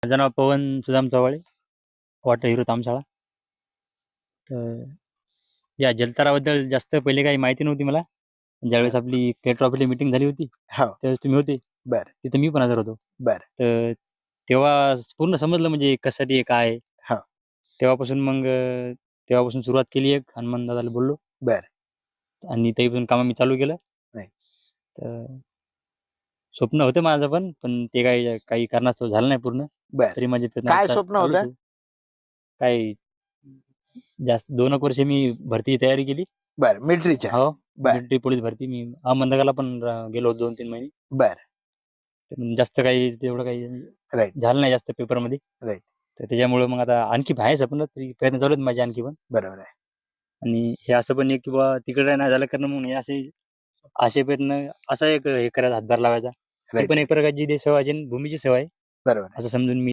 माझं नाव पवन Sudam Chavhale, water hero तामशाळा. तर या जलताराबद्दल जास्त पहिले काही माहिती नव्हती मला. ज्यावेळेस आपली पेट ट्रॉफीची मीटिंग झाली होती, हो. त्यावेळेस तुम्ही होते. बर तिथं मी पण हजर होतो. बर तर तेव्हा पूर्ण समजलं म्हणजे कशासाठी आहे, काय आहे. हो. तेव्हापासून सुरुवात केली. एक हनुमान दादाला बोललो बर आणि तेव्हापासून काम मी चालू केलं. नाही. तर स्वप्न होतं माझं पण ते काही कारणास्तव झालं नाही पूर्ण. बर तरी माझे प्रयत्न काय स्वप्न चालूच होतं? आहे. काही जास्त 2 वर्ष मी भरती तयारी केली. बर मिलिटरीच्या. हो, बर मिलिटरी पोलीस भरती. मी अहमदनगरला पण गेलो होतो 2-3 महिने. बर पण जास्त काही तेवढं काही राईट झालं नाही जास्त पेपरमध्ये. राईट तर त्याच्यामुळं मग आता आणखी आहे स्वप्न, तरी प्रयत्न चालू आहेत माझे आणखी पण. बरोबर आहे. आणि हे असं पण आहे की बुवा तिकडे नाही झालं कारण मग हे असे प्रयत्न असा एक हे करायचा, हातभार लावायचा. ही राईट पण एक प्रकारची देशसेवा आहे आणि भूमीची सेवा आहे बरोबर आहे. असं समजून मी